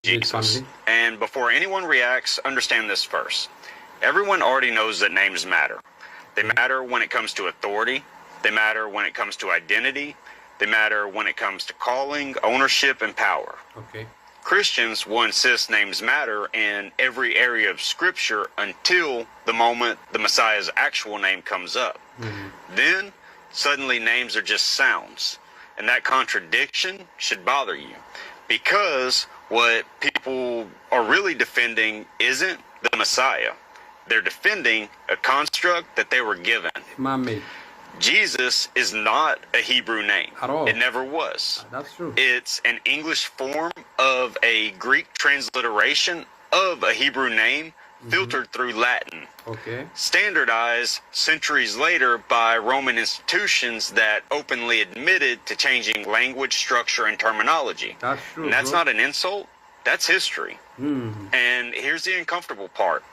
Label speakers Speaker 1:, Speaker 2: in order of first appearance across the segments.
Speaker 1: Jesus.
Speaker 2: family.
Speaker 1: And before anyone reacts, understand this first. Everyone already knows that names matter. They matter when it comes to authority. They matter when it comes to identity. They matter when it comes to calling, ownership, and power.
Speaker 2: Okay.
Speaker 1: Christians will insist names matter in every area of Scripture until the moment the Messiah's actual name comes up. Then, suddenly names are just sounds. And that contradiction should bother you. Because what people are really defending isn't the Messiah. They're defending a construct that they were given.
Speaker 2: Man-made.
Speaker 1: Jesus is not a Hebrew name.
Speaker 2: At all.
Speaker 1: It never was.
Speaker 2: That's true.
Speaker 1: It's an English form of a Greek transliteration of a Hebrew name filtered through Latin,
Speaker 2: Okay.
Speaker 1: standardized centuries later by Roman institutions that openly admitted to changing language, structure, and terminology.
Speaker 2: That's true.
Speaker 1: And that's
Speaker 2: bro.
Speaker 1: not an insult, that's history. And here's the uncomfortable part.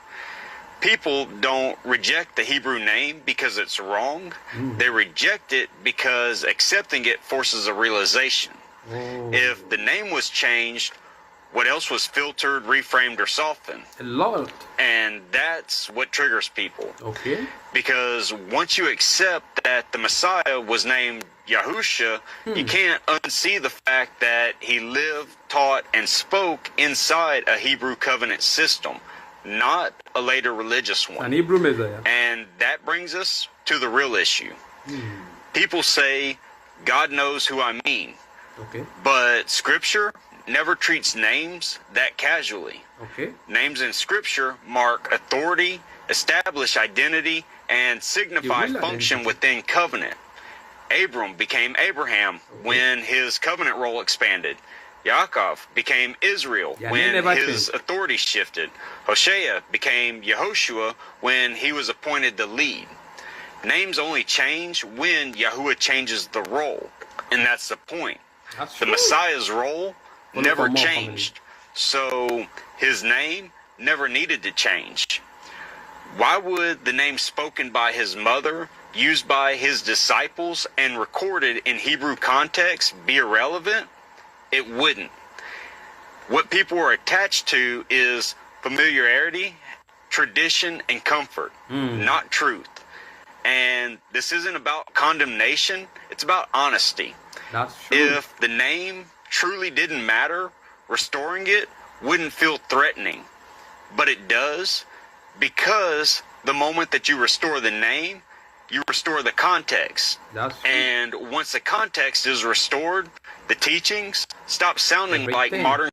Speaker 1: People don't reject the Hebrew name because it's wrong. They reject it because accepting it forces a realization.
Speaker 2: Oh,
Speaker 1: If the name was changed, what else was filtered, reframed, or softened?
Speaker 2: a lot.
Speaker 1: And that's what triggers people.
Speaker 2: Okay.
Speaker 1: Because once you accept that the Messiah was named Yahusha, you can't unsee the fact that he lived, taught, and spoke inside a Hebrew covenant system, not a later religious
Speaker 2: An
Speaker 1: one.
Speaker 2: Hebrew Messiah.
Speaker 1: And that brings us to the real issue. People say, God knows who I mean,
Speaker 2: Okay.
Speaker 1: but Scripture never treats names that casually.
Speaker 2: Okay.
Speaker 1: Names in Scripture mark authority, establish identity, and signify
Speaker 2: real
Speaker 1: function
Speaker 2: identity.
Speaker 1: within covenant. Abram became Abraham when his covenant role expanded. Yaakov became Israel
Speaker 2: Yeah,
Speaker 1: when
Speaker 2: never
Speaker 1: his
Speaker 2: changed.
Speaker 1: authority shifted. Hosea became Yehoshua when he was appointed to lead. Names only change when Yahuwah changes the role. And that's the point.
Speaker 2: That's
Speaker 1: The
Speaker 2: true.
Speaker 1: Messiah's role
Speaker 2: Well,
Speaker 1: never
Speaker 2: for more
Speaker 1: changed. So his name never needed to change. Why would the name spoken by his mother, used by his disciples, and recorded in Hebrew context be irrelevant? It wouldn't. What people are attached to is familiarity, tradition, and comfort, not truth. And this isn't about condemnation, it's about honesty.
Speaker 2: That's true.
Speaker 1: If the name truly didn't matter, restoring it wouldn't feel threatening. But it does, because the moment that you restore the name, you restore the context.
Speaker 2: That's true.
Speaker 1: And once the context is restored, the teachings stop sounding like
Speaker 2: Everything.
Speaker 1: modern